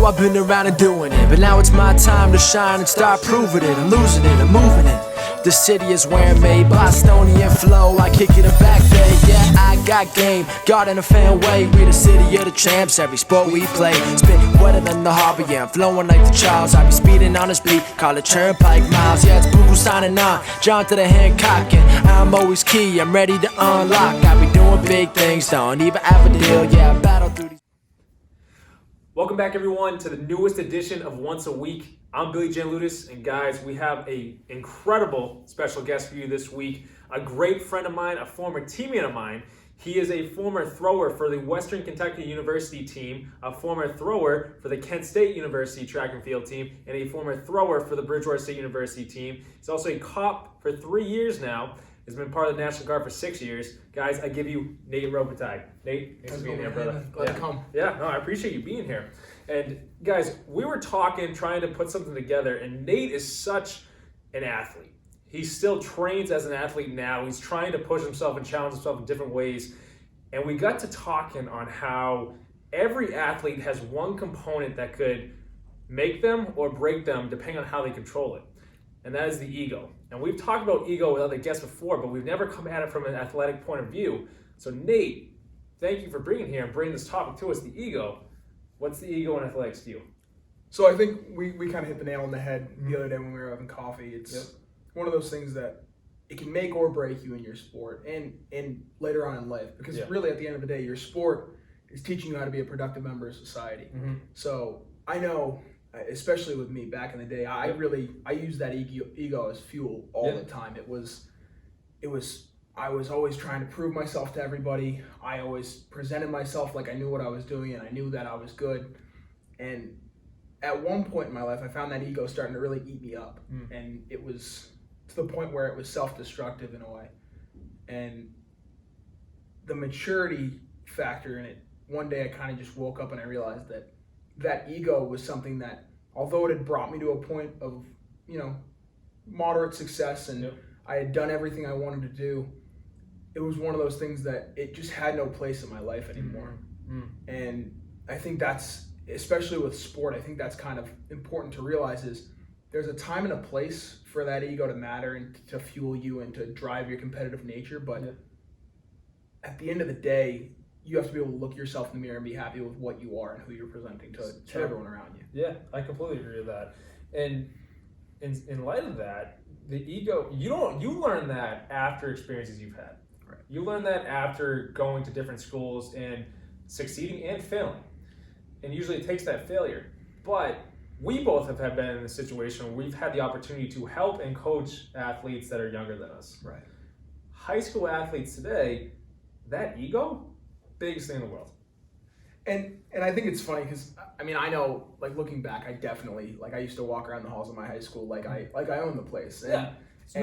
know I've been around and doing it, but now it's my time to shine and start proving it. I'm losing it, I'm moving it. The city is where I'm made, Bostonian flow, I kick it in back bay. Yeah, I got game, God in a fan way. We the city of the champs, every sport we play. Spit wetter than the harbor, yeah, I'm flowing like the Charles. I be speeding on this beat, call it Turnpike Miles. Yeah, it's Buku signing on, John to the Hancock, and I'm always key, I'm ready to unlock. I be doing big things, don't even have a deal, yeah, I battle through these. Welcome back, everyone, to the newest edition of Once a Week. I'm Billy Janlutis, and guys, we have an incredible special guest for you this week. A great friend of mine, a former teammate of mine. He is a former thrower for the Western Kentucky University team, a former thrower for the Kent State University track and field team, and a former thrower for the Bridgewater State University team. He's also a cop for 3 years now. He's been part of the National Guard for 6 years. Guys, I give you Nate Robitaille. Nate, thanks for being here, brother. Glad to come. Yeah, no, I appreciate you being here. And guys, we were talking, trying to put something together, and Nate is such an athlete. He still trains as an athlete now. He's trying to push himself and challenge himself in different ways. And we got to talking on how every athlete has one component that could make them or break them depending on how they control it. And that is the ego. And we've talked about ego with other guests before, but we've never come at it from an athletic point of view. So Nate, thank you for bringing here and bringing this topic to us, the ego. What's the ego in athletics to you? So I think we kind of hit the nail on the head the other day when we were having coffee. It's one of those things that it can make or break you in your sport and later on in life. Because really at the end of the day, your sport is teaching you how to be a productive member of society. So I know, especially with me back in the day, I used that ego as fuel all the time. I was always trying to prove myself to everybody. I always presented myself like I knew what I was doing and I knew that I was good. And at one point in my life, I found that ego starting to really eat me up. And it was to the point where it was self-destructive in a way. And the maturity factor in it, one day I kind of just woke up and I realized that ego was something that, although it had brought me to a point of, moderate success and I had done everything I wanted to do, it was one of those things that it just had no place in my life anymore. And I think that's, especially with sport, I think that's kind of important to realize is there's a time and a place for that ego to matter and to fuel you and to drive your competitive nature. But at the end of the day, you have to be able to look yourself in the mirror and be happy with what you are and who you're presenting to everyone around you. Yeah, I completely agree with that. And in light of that, the ego, you learn that after experiences you've had. Right. You learn that after going to different schools and succeeding and failing. And usually it takes that failure. But we both have been in a situation where we've had the opportunity to help and coach athletes that are younger than us. Right. High school athletes today, that ego, biggest thing in the world. And I think it's funny because I know, like, looking back, I definitely, like, I used to walk around the halls of my high school like I owned the place. And, it's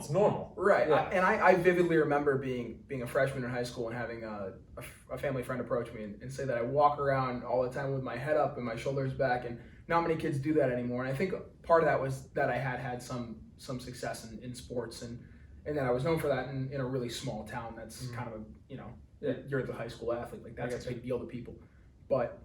normal. Right. Yeah. I vividly remember being a freshman in high school and having a family friend approach me and say that I walk around all the time with my head up and my shoulders back, and not many kids do that anymore. And I think part of that was that I had some success in sports and that I was known for that in a really small town that's kind of you're the high school athlete, like that's a big deal to people. But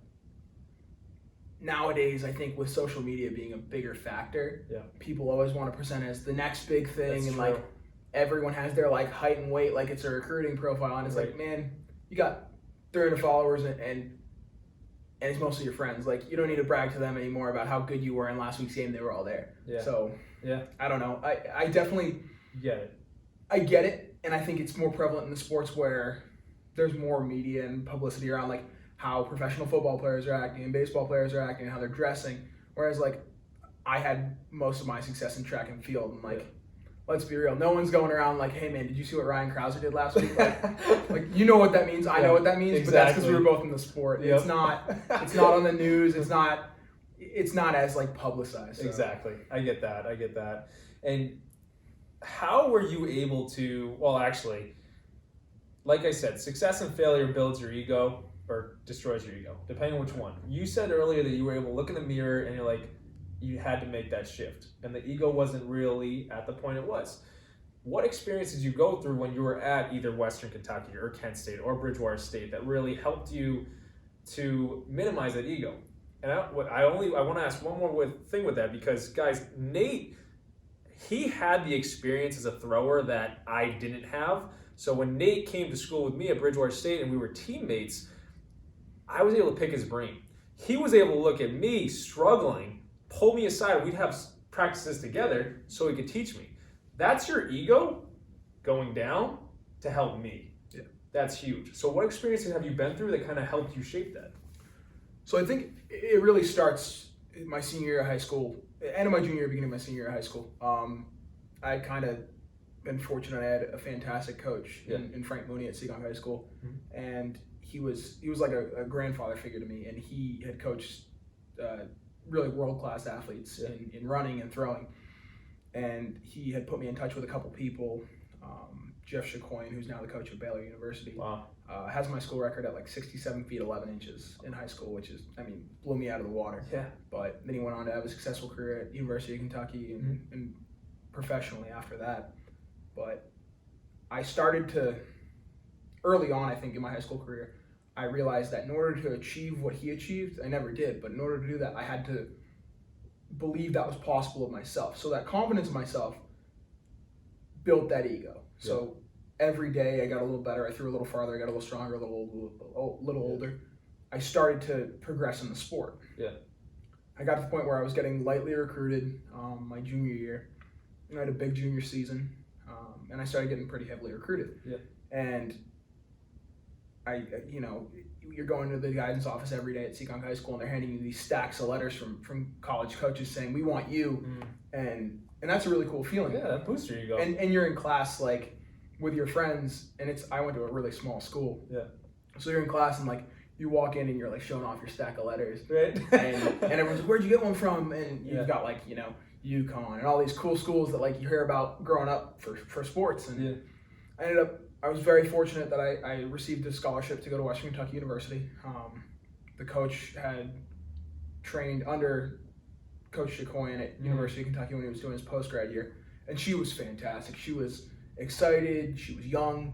nowadays, I think with social media being a bigger factor, people always want to present as the next big thing. That's and true. Like everyone has their like height and weight like it's a recruiting profile, and it's like, man, you got 300 followers and it's mostly your friends. Like, you don't need to brag to them anymore about how good you were in last week's game. They were all there. So I don't know. I definitely get it. I get it, and I think it's more prevalent in the sports where there's more media and publicity around like how professional football players are acting and baseball players are acting and how they're dressing. Whereas like I had most of my success in track and field, and like let's be real, no one's going around like, hey man, did you see what Ryan Krauser did last week? Like you know what that means, I know what that means, but that's because we were both in the sport. It's not on the news, it's not as like publicized. So. Exactly. I get that. And how were you able to, well actually, like I said, success and failure builds your ego or destroys your ego, depending on which one. You said earlier that you were able to look in the mirror and you're like, you had to make that shift. And the ego wasn't really at the point it was. What experience did you go through when you were at either Western Kentucky or Kent State or Bridgewater State that really helped you to minimize that ego? And I want to ask one more thing with that, because guys, Nate, he had the experience as a thrower that I didn't have. So when Nate came to school with me at Bridgewater State and we were teammates, I was able to pick his brain. He was able to look at me struggling, pull me aside, and we'd have practices together so he could teach me. That's your ego going down to help me. Yeah. That's huge. So what experiences have you been through that kind of helped you shape that? So I think it really starts in my senior year of high school, end of my junior year, beginning of my senior year of high school. I kind of been fortunate. I had a fantastic coach in Frank Mooney at Seekonk High School, and he was like a grandfather figure to me, and he had coached really world-class athletes in running and throwing, and he had put me in touch with a couple people. Jeff Chacoin, who's now the coach at Baylor University, has my school record at like 67 feet 11 inches in high school, which is, blew me out of the water. Yeah. But then he went on to have a successful career at University of Kentucky and professionally after that. But I started to, early on, I think, in my high school career, I realized that in order to achieve what he achieved, I never did, but in order to do that, I had to believe that was possible of myself. So that confidence in myself built that ego. So every day I got a little better, I threw a little farther, I got a little stronger, a little older. I started to progress in the sport. Yeah. I got to the point where I was getting lightly recruited my junior year. I had a big junior season, and I started getting pretty heavily recruited. Yeah. And you're going to the guidance office every day at Seekonk High School, and they're handing you these stacks of letters from college coaches saying, "We want you," and that's a really cool feeling. Yeah, that boosts your ego. And you're in class like with your friends, and I went to a really small school. Yeah. So you're in class and like you walk in and you're like showing off your stack of letters, right? and everyone's like, "Where'd you get one from?" And you've got like UConn and all these cool schools that like you hear about growing up for sports. And I was very fortunate that I received a scholarship to go to Western Kentucky University. The coach had trained under Coach Chacoin at University of Kentucky when he was doing his post-grad year, and she was fantastic. She was excited, she was young,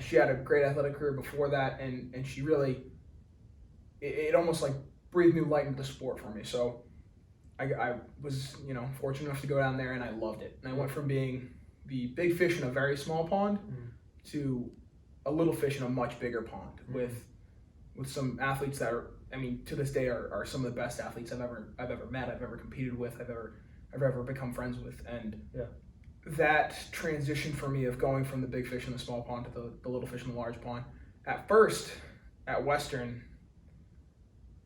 she had a great athletic career before that, and she really, it almost like breathed new light into the sport for me. So I was fortunate enough to go down there, and I loved it. And I went from being the big fish in a very small pond to a little fish in a much bigger pond with some athletes that are, to this day are some of the best athletes I've ever met, I've ever competed with, I've ever become friends with. And that transition for me of going from the big fish in the small pond to the little fish in the large pond, at first at Western,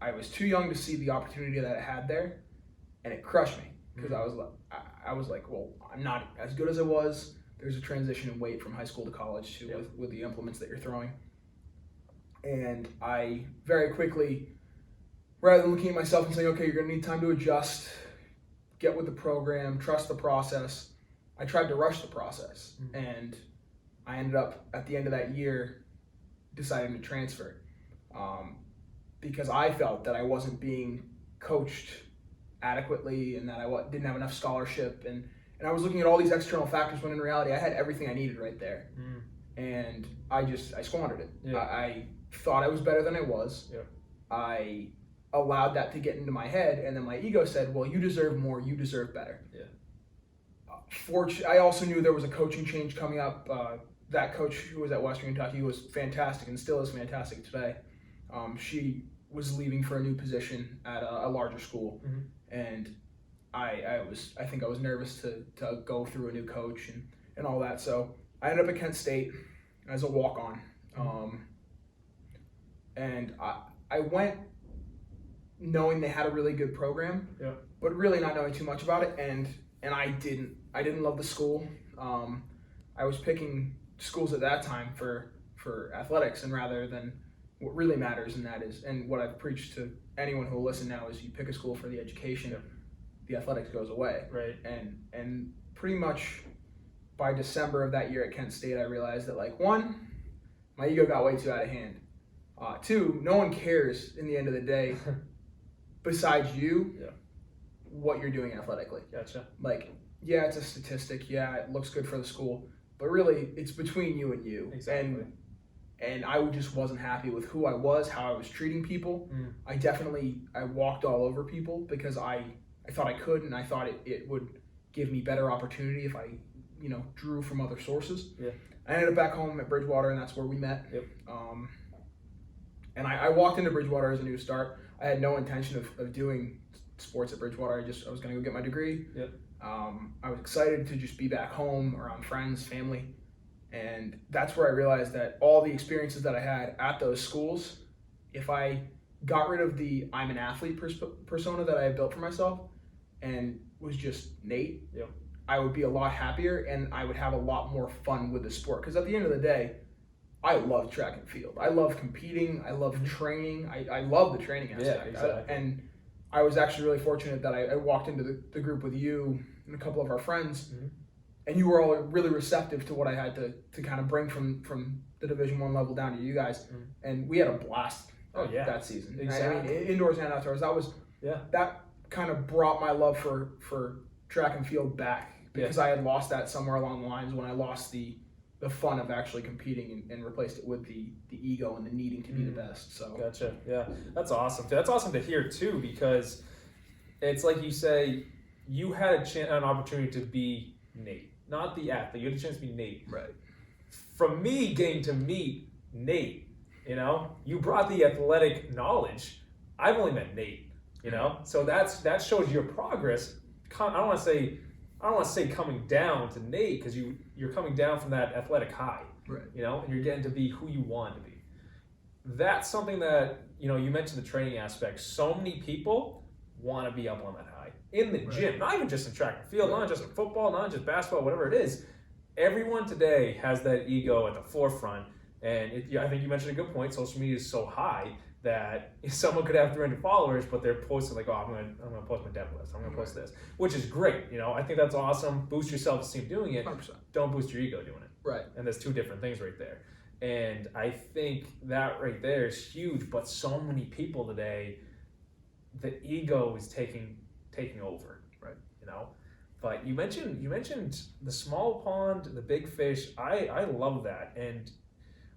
I was too young to see the opportunity that I had there, and it crushed me because I was like, well, I'm not as good as I was. There's a transition in weight from high school to college with the implements that you're throwing. And I very quickly, rather than looking at myself and saying, okay, you're going to need time to adjust, get with the program, trust the process, I tried to rush the process. And I ended up, at the end of that year, deciding to transfer because I felt that I wasn't being coached adequately and that I didn't have enough scholarship. And I was looking at all these external factors when in reality I had everything I needed right there. And I squandered it. I thought I was better than I was. I allowed that to get into my head, and then my ego said, well, you deserve more, you deserve better. I also knew there was a coaching change coming up. That coach who was at Western Kentucky was fantastic and still is fantastic today. She was leaving for a new position at a larger school, and I think I was nervous to go through a new coach and all that. So I ended up at Kent State as a walk-on. And I went knowing they had a really good program, but really not knowing too much about it. And I didn't love the school. I was picking schools at that time for athletics, and rather than what really matters, and that is, and what I've preached to anyone who will listen now, is you pick a school for the education, the athletics goes away. Right. And pretty much by December of that year at Kent State, I realized that, like, one, my ego got way too out of hand. Two, no one cares in the end of the day besides you what you're doing athletically. Gotcha. Like, yeah, it's a statistic. Yeah, it looks good for the school. But really, it's between you and you. Exactly. And and I just wasn't happy with who I was, how I was treating people. I walked all over people because I thought I could, and I thought it would give me better opportunity if I, drew from other sources. Yeah. I ended up back home at Bridgewater, and that's where we met. Yep. And I walked into Bridgewater as a new start. I had no intention of doing sports at Bridgewater. I was going to go get my degree. Yep. I was excited to just be back home around friends, family. And that's where I realized that all the experiences that I had at those schools, if I got rid of the I'm an athlete persona that I had built for myself and was just Nate, yep. I would be a lot happier and I would have a lot more fun with the sport. Because at the end of the day, I love track and field. I love competing. I love training. I love the training aspect. Yeah, exactly. And I was actually really fortunate that I walked into the group with you and a couple of our friends, and you were all really receptive to what I had to kind of bring from the Division I level down to you guys, and we had a blast that season. Exactly. I mean, indoors and outdoors. That kind of brought my love for track and field back, because I had lost that somewhere along the lines when I lost the fun of actually competing and replaced it with the ego and the needing to be the best. So gotcha. Yeah, that's awesome. That's awesome to hear too, because it's like you say, you had an opportunity to be Nate, not the athlete. You had a chance to be Nate. Right. From me getting to meet Nate, you brought the athletic knowledge. I've only met Nate, so that shows your progress. I don't want to say coming down to Nate, because you're coming down from that athletic high, right? And you're getting to be who you want to be. That's something that you mentioned, the training aspect. So many people want to be up on that high in the gym, not even just in track and field, not just in football, not just basketball, whatever it is. Everyone today has that ego at the forefront, and I think you mentioned a good point. Social media is so high that someone could have 300 followers, but they're posting like, I'm gonna post my depth list, I'm gonna post this, which is great. I think that's awesome. Boost your self-esteem doing it. 100%. Don't boost your ego doing it. Right. And there's two different things right there. And I think that right there is huge. But so many people today, the ego is taking over. Right. But you mentioned the small pond, the big fish. I love that. And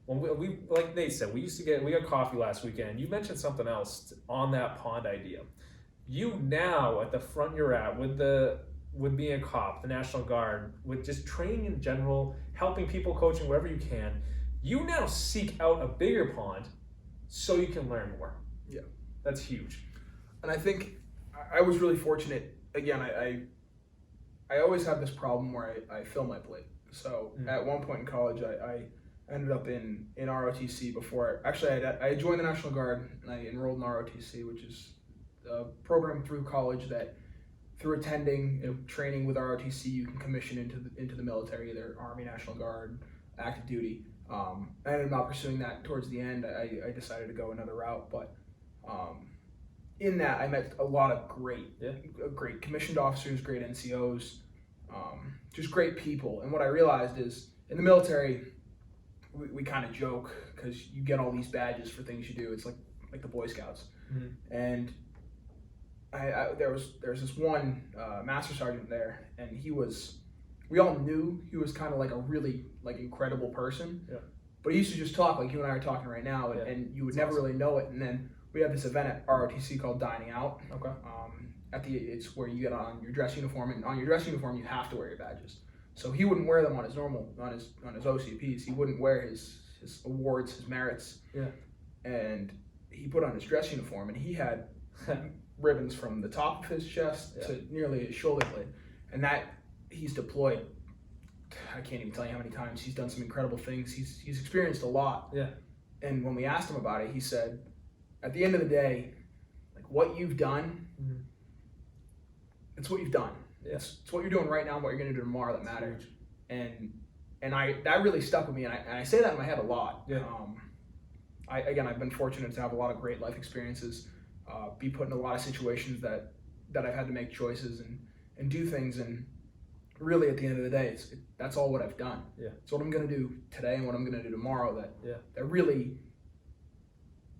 when we like Nate said, we got coffee last weekend. You mentioned something else on that pond idea. You now at the front you're at with being a cop, the National Guard, with just training in general, helping people, coaching wherever you can. You now seek out a bigger pond so you can learn more. Yeah, that's huge. And I think I was really fortunate. Again, I always have this problem where I fill my plate. So at one point in college, I ended up in ROTC before. I joined the National Guard and I enrolled in ROTC, which is a program through college that through attending training with ROTC, you can commission into the military, either Army, National Guard, active duty. I ended up not pursuing that towards the end. I decided to go another route, but in that I met a lot of great commissioned officers, great NCOs, just great people. And what I realized is in the military, we kind of joke because you get all these badges for things you do. It's like the Boy Scouts. And there was this one master sergeant there, and we all knew he was kind of like a really incredible person. Yeah. But he used to just talk like you and I are talking right now, and you would never really know it. And then we have this event at ROTC called Dining Out. Okay. It's where you get on your dress uniform, and on your dress uniform you have to wear your badges. So he wouldn't wear them on his OCPs. He wouldn't wear his awards, his merits. Yeah. And he put on his dress uniform, and he had ribbons from the top of his chest to nearly his shoulder blade. And that he's deployed, I can't even tell you how many times. He's done some incredible things. He's experienced a lot. Yeah. And when we asked him about it, he said, at the end of the day, what you've done, it's what you've done. Yeah. It's what you're doing right now and what you're going to do tomorrow that matters. And that really stuck with me. And I say that in my head a lot. Yeah. I've been fortunate to have a lot of great life experiences, be put in a lot of situations that I've had to make choices and do things. And really, at the end of the day, that's all what I've done. Yeah. It's what I'm going to do today and what I'm going to do tomorrow. That really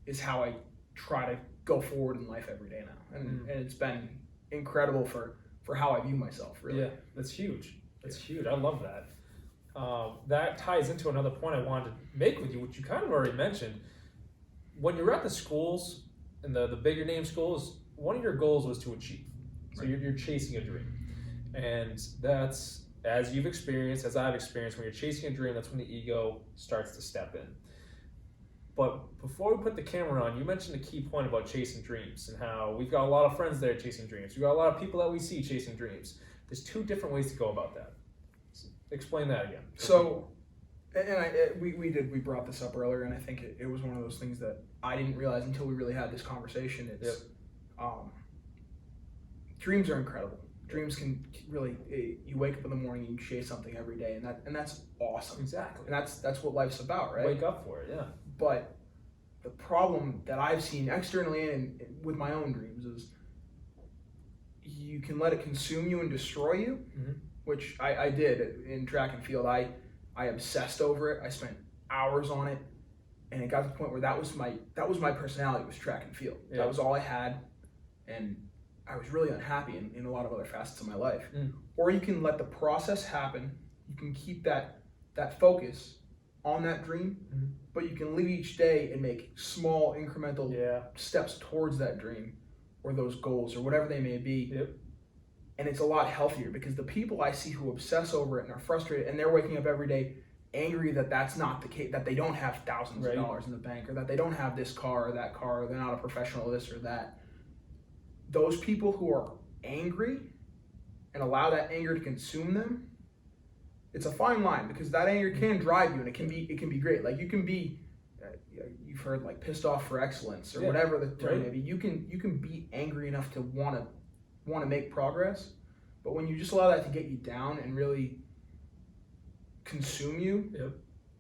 is how I try to go forward in life every day now. And it's been incredible for how I view myself, really. Yeah, that's huge. That's huge. I love that. that ties into another point I wanted to make with you, which you kind of already mentioned. When you're at the schools, and the bigger name schools, one of your goals was to achieve. So you're chasing a dream. And that's, as you've experienced, as I've experienced, when you're chasing a dream, that's when the ego starts to step in. But before we put the camera on, you mentioned a key point about chasing dreams and how we've got a lot of friends there chasing dreams. We've got a lot of people that we see chasing dreams. There's two different ways to go about that. Explain that again. So, we brought this up earlier, and I think it was one of those things that I didn't realize until we really had this conversation. It's dreams are incredible. Dreams can really, you wake up in the morning and you chase something every day, and that's awesome. Exactly. And that's what life's about, right? Wake up for it, yeah. But the problem that I've seen externally and with my own dreams is you can let it consume you and destroy you, which I did in track and field. I obsessed over it. I spent hours on it, and it got to the point where that was my personality, was track and field. Yeah. That was all I had, and I was really unhappy in a lot of other facets of my life. Or you can let the process happen. You can keep that focus on that dream, but you can live each day and make small incremental steps towards that dream or those goals or whatever they may be. And it's a lot healthier, because the people I see who obsess over it and are frustrated, and they're waking up every day angry that that's not the case, that they don't have thousands of dollars in the bank, or that they don't have this car or that car, or they're not a professional this or that. Those people who are angry and allow that anger to consume them, it's a fine line, because that anger can drive you, and it can be great. Like you can be, you've heard like pissed off for excellence or whatever the term may be. You can be angry enough to want to make progress, but when you just allow that to get you down and really consume you,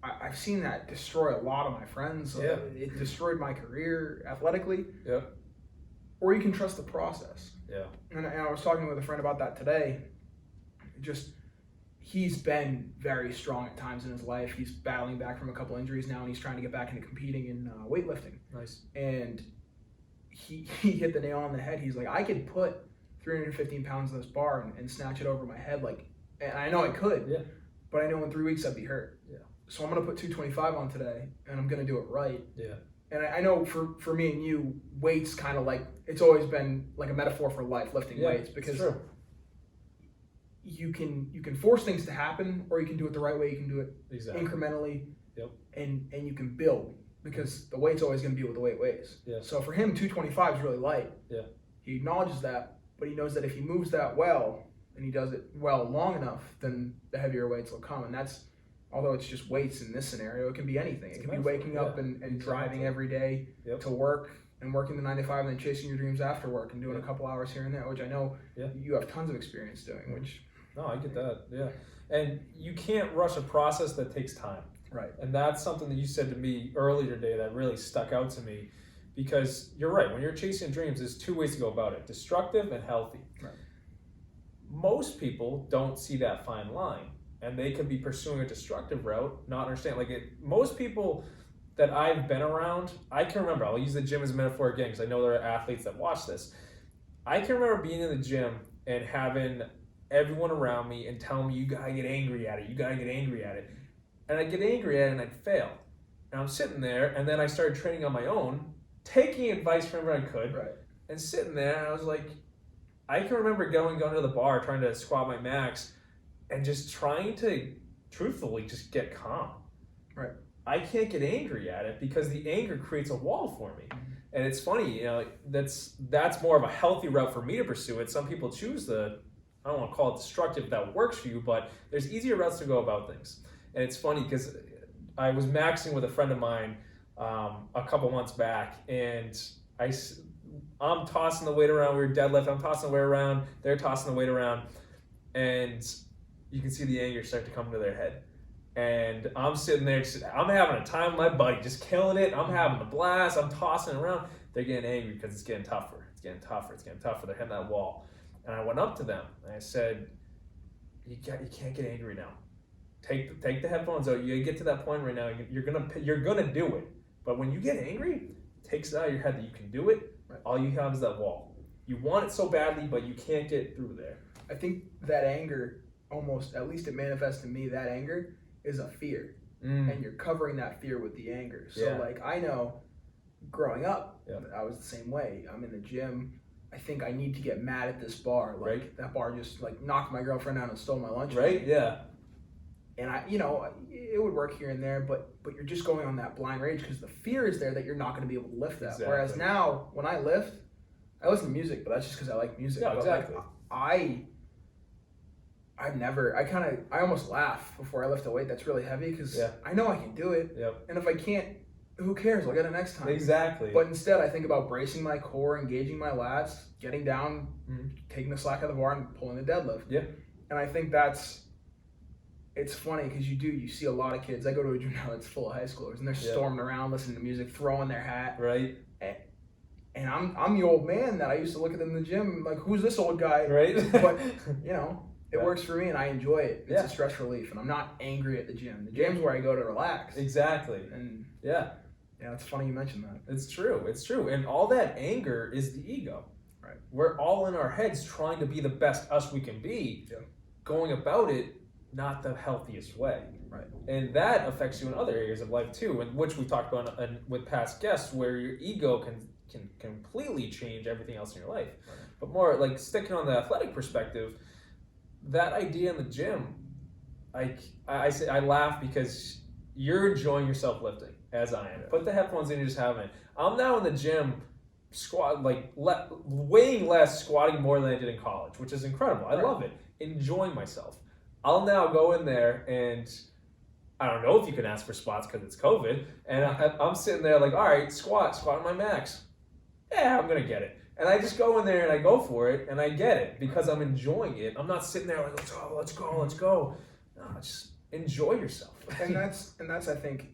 I've seen that destroy a lot of my friends. It destroyed my career athletically. Or you can trust the process. And I was talking with a friend about that today. He's been very strong at times in his life. He's battling back from a couple injuries now, and he's trying to get back into competing in weightlifting. Nice. And he hit the nail on the head. He's like, I could put 315 pounds on this bar and snatch it over my head. And I know I could, but I know in 3 weeks I'd be hurt. So I'm going to put 225 on today, and I'm going to do it right. And I know for me and you, weights kind of like, it's always been like a metaphor for life, lifting weights, because you can force things to happen, or you can do it the right way. You can do it incrementally, and you can build, because the weight's always going to be what the weight weighs. So for him, 225 is really light. He acknowledges that, but he knows that if he moves that well, and he does it well long enough, then the heavier weights will come. And that's, although it's just weights in this scenario, it can be anything. It can be waking up and driving every day to work, and working the 9 to 5, and then chasing your dreams after work and doing a couple hours here and there, which I know you have tons of experience doing. No, I get that. And you can't rush a process that takes time. And that's something that you said to me earlier today that really stuck out to me, because you're right. When you're chasing dreams, there's two ways to go about it: destructive and healthy. Most people don't see that fine line, and they could be pursuing a destructive route, not understand. Most people that I've been around, I can remember, I'll use the gym as a metaphor again, because I know there are athletes that watch this. I can remember being in the gym and having everyone around me and telling me, you gotta get angry at it, you gotta get angry at it. And I'd get angry at it and I'd fail. And I'm sitting there, and then I started training on my own, taking advice from wherever I could, and sitting there, and I was like, I can remember going to the bar, trying to squat my max, and just trying to, truthfully, just get calm. I can't get angry at it, because the anger creates a wall for me. And it's funny, that's more of a healthy route for me to pursue it. Some people choose I don't want to call it destructive, that works for you, but there's easier routes to go about things. And it's funny, because I was maxing with a friend of mine a couple months back, and I'm tossing the weight around. We were deadlift. I'm tossing the weight around. They're tossing the weight around, and you can see the anger start to come into their head. And I'm sitting there, I'm having a time with my buddy, just killing it. I'm having a blast. I'm tossing around. They're getting angry because it's getting tougher. It's getting tougher. It's getting tougher. They're hitting that wall. And I went up to them and I said, "You can't get angry now. Take the headphones out. You get to that point right now. You're gonna do it. But when you get angry, it takes it out of your head that you can do it. All you have is that wall. You want it so badly, but you can't get through there." I think that anger, almost, at least it manifests in me, that anger is a fear, and you're covering that fear with the anger. So like I know, growing up, I was the same way. I'm in the gym. I think I need to get mad at this bar. Like that bar just like knocked my girlfriend out and stole my lunch. Right. Yeah. And it would work here and there, but you're just going on that blind rage because the fear is there that you're not going to be able to lift that. Exactly. Whereas now, when I lift, I listen to music, but that's just because I like music. Yeah, but exactly. Like, I almost laugh before I lift a weight that's really heavy because I know I can do it. Yep. And if I can't, who cares? I'll get it next time. Exactly. But instead, I think about bracing my core, engaging my lats, getting down, taking the slack out of the bar, and pulling the deadlift. Yeah. And I think it's funny because you see a lot of kids. I go to a gym now that's full of high schoolers, and they're storming around, listening to music, throwing their hat. Right. And I'm the old man that I used to look at them in the gym like, who's this old guy? Right. But it works for me, and I enjoy it. It's a stress relief, and I'm not angry at the gym. The gym's where I go to relax. Exactly. And it's funny you mentioned that. It's true. And all that anger is the ego. Right. We're all in our heads trying to be the best us we can be, going about it not the healthiest way. Right. And that affects you in other areas of life too, and which we talked about with past guests, where your ego can completely change everything else in your life. Right. But more like sticking on the athletic perspective, that idea in the gym, I say I laugh because you're enjoying yourself lifting as I am. Put the headphones in, you're just having it. I'm now in the gym weighing less, squatting more than I did in college, which is incredible. I love it. Enjoying myself. I'll now go in there and I don't know if you can ask for spots because it's COVID, and I'm sitting there like, all right, squat my max. Yeah, I'm gonna get it. And I just go in there and I go for it and I get it because I'm enjoying it. I'm not sitting there like, let's go. No, just enjoy yourself. And that's I think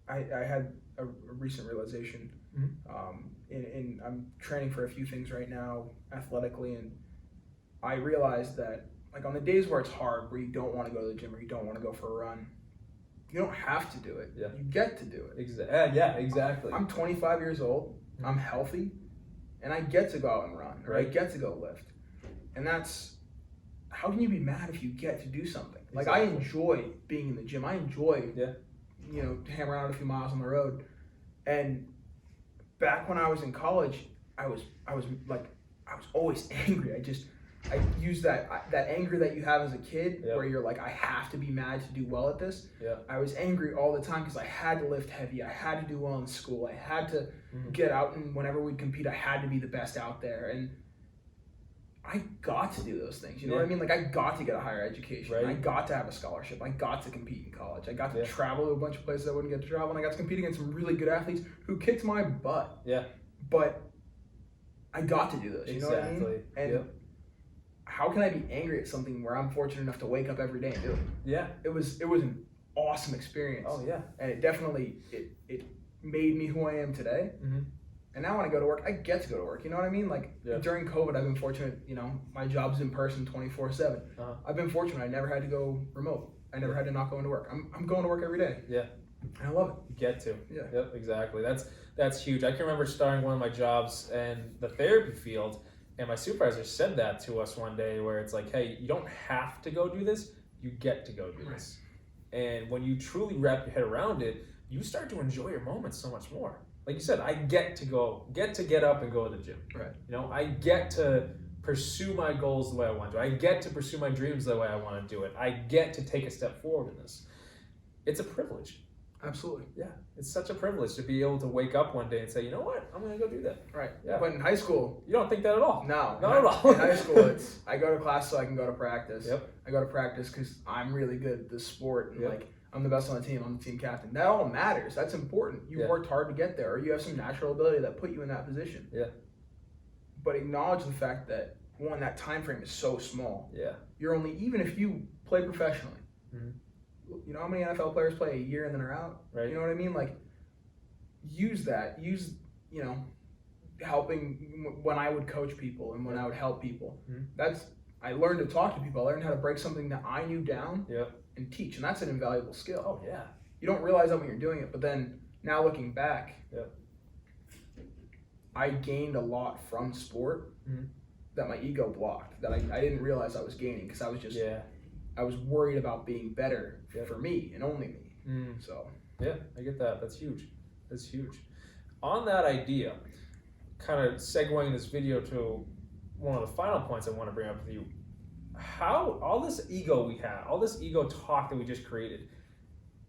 I had a recent realization. In I'm training for a few things right now athletically, and I realized that like on the days where it's hard, where you don't want to go to the gym or you don't want to go for a run, you don't have to do it. You get to do it. Exactly. I'm 25 years old. I'm healthy, and I get to go out and run, or I get to go lift. And that's, how can you be mad if you get to do something? Like I enjoy being in the gym. I enjoy, hammering out a few miles on the road. And back when I was in college, I was always angry. I used that anger that you have as a kid, where you're like, I have to be mad to do well at this. I was angry all the time because I had to lift heavy. I had to do well in school. I had to get out, and whenever we'd compete, I had to be the best out there. And I got to do those things. You know what I mean? Like I got to get a higher education. Right. I got to have a scholarship. I got to compete in college. I got to travel to a bunch of places I wouldn't get to travel, and I got to compete against some really good athletes who kicked my butt. But I got to do those. You know what I mean? And how can I be angry at something where I'm fortunate enough to wake up every day and do it? It was an awesome experience. And it definitely it made me who I am today. And now when I go to work, I get to go to work. You know what I mean? Like during COVID, I've been fortunate. My job's in person 24/7. I've been fortunate. I never had to go remote. I never had to not go into work. I'm going to work every day. And I love it. You get to. Yep. Exactly. That's huge. I can remember starting one of my jobs in the therapy field. And my supervisor said that to us one day, where it's like, hey, you don't have to go do this, you get to go do this. And when you truly wrap your head around it, you start to enjoy your moments so much more. Like you said, I get to get up and go to the gym. I get to pursue my goals the way I want to. I get to pursue my dreams the way I want to do it. I get to take a step forward in this. It's a privilege. Absolutely. It's such a privilege to be able to wake up one day and say, you know what, I'm going to go do that. But in high school, you don't think that at all. No, not at all. In high school, I go to class so I can go to practice. I go to practice because I'm really good at this sport, and like I'm the best on the team. I'm the team captain. That all matters. That's important. You worked hard to get there, or you have some natural ability that put you in that position. But acknowledge the fact that that time frame is so small. You're only, even if you play professionally. You know how many NFL players play a year and then are out? You know what I mean? Like, use helping when I would coach people and when I would help people. I learned to talk to people. I learned how to break something that I knew down and teach, and that's an invaluable skill. You don't realize that when you're doing it, but then now looking back, I gained a lot from sport that my ego blocked, that I didn't realize I was gaining because I was just I was worried about being better for me and only me. So yeah, I get that. That's huge. That's huge. On that idea, kind of segueing this video to one of the final points I want to bring up with you. How all this ego we have, all this ego talk that we just created,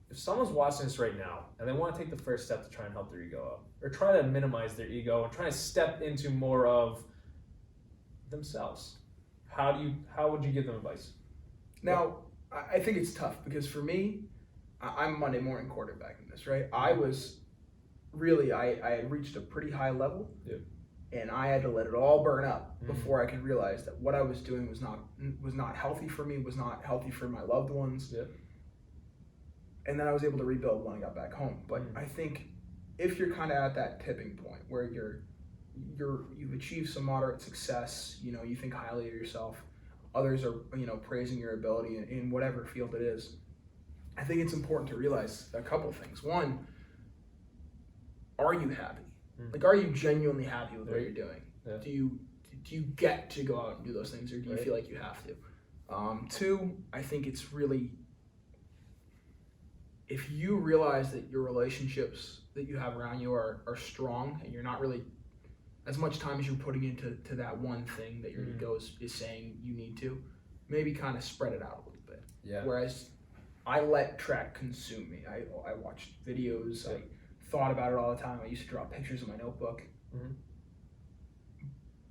if someone's watching this right now and they want to take the first step to try and help their ego out, or try to minimize their ego and try to step into more of themselves, how would you give them advice? Now, I think it's tough because for me, I'm a Monday morning quarterback in this, right? I was really, I reached a pretty high level. Yeah. And I had to let it all burn up before I could realize that what I was doing was not healthy for me, was not healthy for my loved ones. Yeah. And then I was able to rebuild when I got back home. But I think if you're kind of at that tipping point where you've achieved some moderate success, you think highly of yourself, others are praising your ability in whatever field it is, I think it's important to realize a couple things. One, are you happy? Like, are you genuinely happy with what you're doing? Yeah. Do you get to go out and do those things, or do you feel like you have to? Two, I think it's really, if you realize that your relationships that you have around you are strong, and you're not really, as much time as you're putting into that one thing that your ego is saying you need to, maybe kind of spread it out a little bit. Yeah. Whereas I let track consume me. I watched videos. I thought about it all the time. I used to draw pictures in my notebook.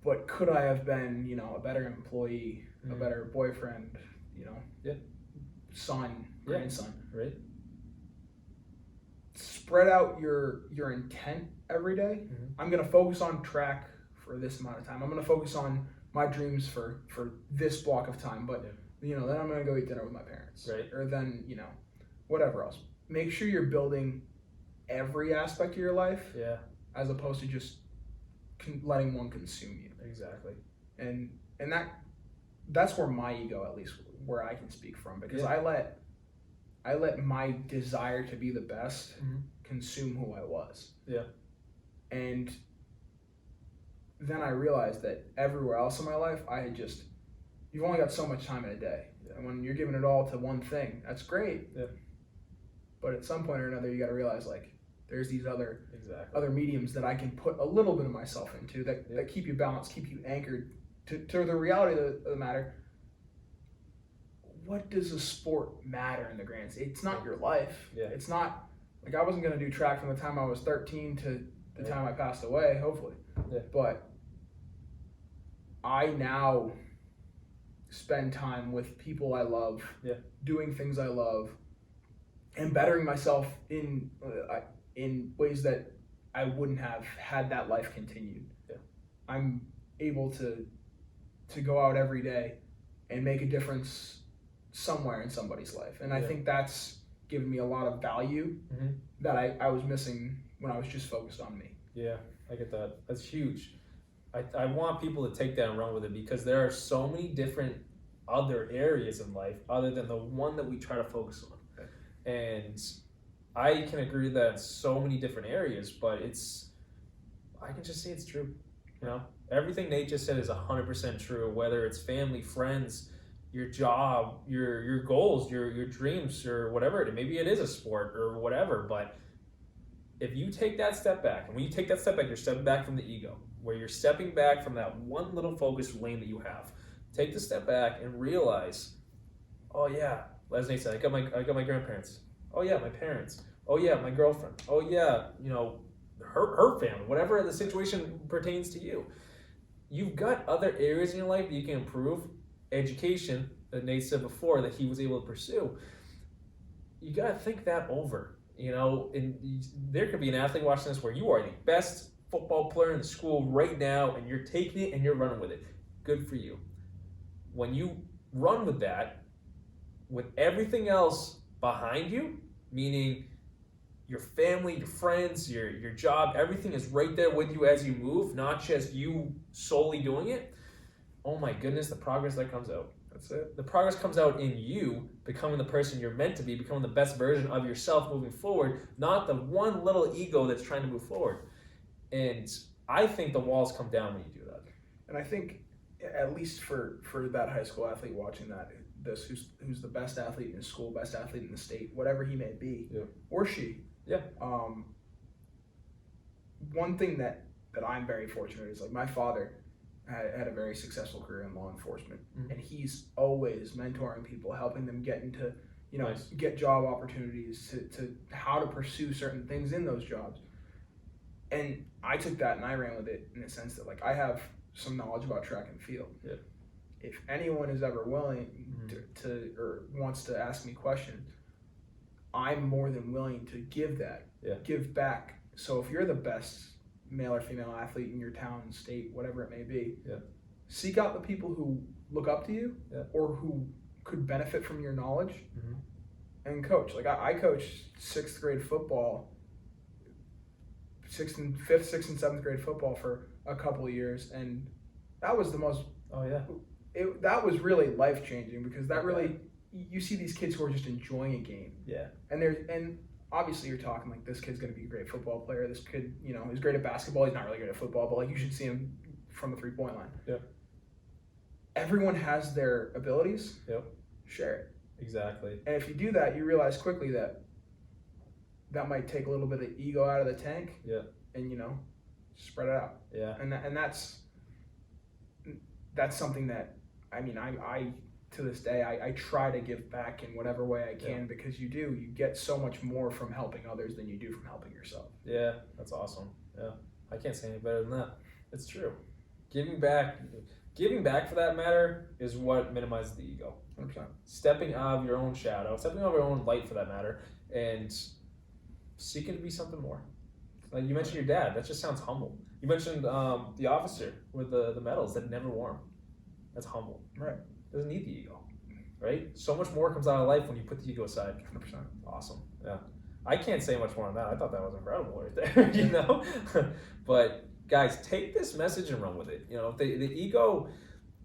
But could I have been, a better employee, a better boyfriend, son, grandson? Right. Spread out your intent every day. I'm gonna focus on track for this amount of time. I'm gonna focus on my dreams for this block of time. But then I'm gonna go eat dinner with my parents. Right. Or then whatever else. Make sure you're building every aspect of your life, as opposed to just letting one consume you. Exactly. And that's where my ego, at least where I can speak from, because I let my desire to be the best consume who I was. Yeah. And then I realized that everywhere else in my life, you've only got so much time in a day. And when you're giving it all to one thing, that's great. Yeah. But at some point or another, you got to realize, like, there's these other mediums that I can put a little bit of myself into that keep you balanced, keep you anchored to the reality of the matter. What does a sport matter in the grand scheme? It's not your life. Yeah. It's not, like, I wasn't going to do track from the time I was 13 to the time I passed away, hopefully. Yeah. But I now spend time with people I love, doing things I love, and bettering myself in ways that I wouldn't have had that life continued. Yeah. I'm able to go out every day and make a difference somewhere in somebody's life. And I think that's given me a lot of value that I was missing when I was just focused on me. Yeah, I get that. That's huge. I want people to take that and run with it, because there are so many different other areas in life other than the one that we try to focus on. And I can agree that it's so many different areas, but I can just say it's true. Everything Nate just said is 100% true, whether it's family, friends, your job, your goals, your dreams, or whatever. Maybe it is a sport or whatever, but if you take that step back, and when you take that step back, you're stepping back from the ego, where you're stepping back from that one little focused lane that you have. Take the step back and realize, oh yeah, as Nate said, I got my grandparents. Oh yeah, my parents. Oh yeah, my girlfriend. Oh yeah, her family, whatever the situation pertains to you. You've got other areas in your life that you can improve. Education, that Nate said before, that he was able to pursue. You got to think that over. And there could be an athlete watching this where you are the best football player in the school right now, and you're taking it and you're running with it. Good for you. When you run with that, with everything else behind you, meaning your family, your friends, your job, everything is right there with you as you move, not just you solely doing it. Oh my goodness, the progress that comes out. That's it. The progress comes out in you becoming the person you're meant to be, becoming the best version of yourself moving forward, not the one little ego that's trying to move forward. And I think the walls come down when you do that. And I think, at least for that high school athlete watching that, this, who's the best athlete in his school, best athlete in the state, whatever he may be, or she. Yeah. One thing that I'm very fortunate is, like, my father had a very successful career in law enforcement, and he's always mentoring people, helping them get into, Nice. get job opportunities, to how to pursue certain things in those jobs. And I took that and I ran with it in a sense that, like, I have some knowledge about track and field. Yeah. If anyone is ever willing to or wants to ask me questions, I'm more than willing to give that, give back. So if you're the best male or female athlete in your town, state, whatever it may be, seek out the people who look up to you or who could benefit from your knowledge and coach. Like, I coached 6th grade football, 5th, 6th, and 7th grade football for a couple of years, and that was the most. That was really life changing, because that really, you see these kids who are just enjoying a game. Yeah. And obviously you're talking like, this kid's going to be a great football player. This kid, he's great at basketball. He's not really good at football, but, like, you should see him from the 3-point line. Yeah. Everyone has their abilities. Yep. Share it. Exactly. And if you do that, you realize quickly that might take a little bit of ego out of the tank. Yeah. And, spread it out. Yeah. And that's something that, I to this day, I try to give back in whatever way I can, because you get so much more from helping others than you do from helping yourself. Yeah, that's awesome. Yeah, I can't say any better than that. It's true. Giving back for that matter is what minimizes the ego. 100%. Stepping out of your own shadow, stepping out of your own light for that matter, and seeking to be something more. Like you mentioned your dad, that just sounds humble. You mentioned the officer with the medals that never wore 'em. That's humble. Right. Doesn't need the ego, right? So much more comes out of life when you put the ego aside. 100%. Awesome. Yeah. I can't say much more on that. I thought that was incredible right there, But guys, take this message and run with it. The ego,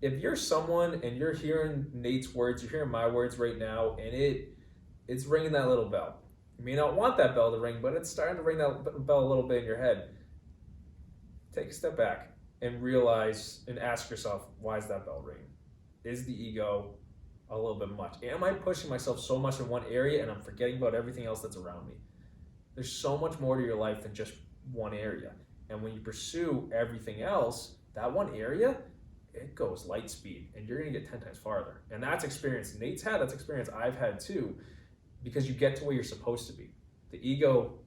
if you're someone and you're hearing Nate's words, you're hearing my words right now, and it's ringing that little bell. You may not want that bell to ring, but it's starting to ring that bell a little bit in your head. Take a step back and realize and ask yourself, why is that bell ringing? Is the ego a little bit much? Am I pushing myself so much in one area and I'm forgetting about everything else that's around me? There's so much more to your life than just one area. And when you pursue everything else, that one area, it goes light speed and you're going to get 10 times farther. And that's experience Nate's had, that's experience I've had too, because you get to where you're supposed to be. The ego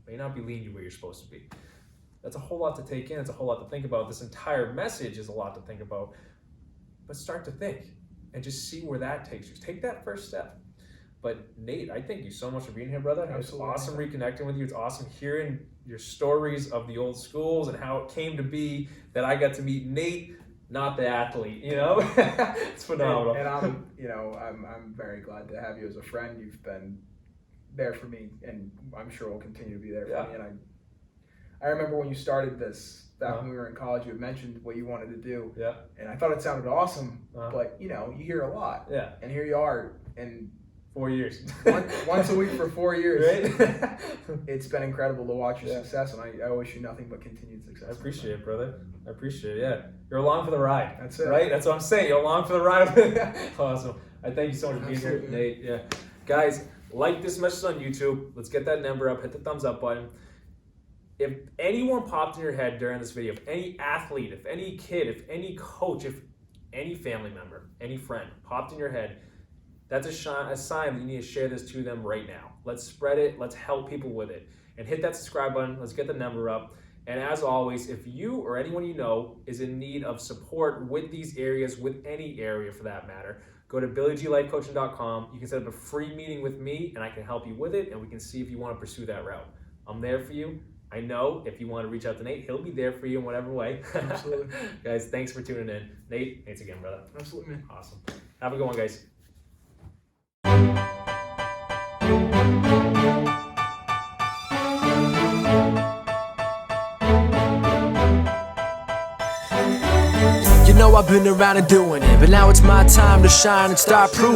may not be leading you where you're supposed to be. That's a whole lot to take in. It's a whole lot to think about. This entire message is a lot to think about. But start to think and just see where that takes you. Take that first step. But Nate, I thank you so much for being here, brother. Absolutely. It's awesome reconnecting with you. It's awesome hearing your stories of the old schools and how it came to be that I got to meet Nate, not the athlete. It's phenomenal. And I'm very glad to have you as a friend. You've been there for me, and I'm sure will continue to be there for me. And I remember when you started this. Back when we were in college, you had mentioned what you wanted to do. Yeah. And I thought it sounded awesome, but you hear a lot. Yeah. And here you are, and 4 years. once a week for 4 years. Right? It's been incredible to watch your success, and I wish you nothing but continued success. I appreciate it, brother. I appreciate it, yeah. You're along for the ride. That's it. Right? That's what I'm saying. You're along for the ride. Awesome. I thank you so much for being here, Nate. Yeah. Guys, like this message on YouTube. Let's get that number up. Hit the thumbs up button. If anyone popped in your head during this video, if any athlete, if any kid, if any coach, if any family member, any friend popped in your head, that's a sign that you need to share this to them right now. Let's spread it. Let's help people with it. And hit that subscribe button. Let's get the number up. And as always, if you or anyone you know is in need of support with these areas, with any area for that matter, go to BillyGLifeCoaching.com. You can set up a free meeting with me, and I can help you with it, and we can see if you want to pursue that route. I'm there for you. I know if you want to reach out to Nate, he'll be there for you in whatever way. Absolutely. Guys, thanks for tuning in. Nate, thanks again, brother. Absolutely, man. Awesome. Have a good one, guys. I've been around and doing it, but now it's my time to shine and start proving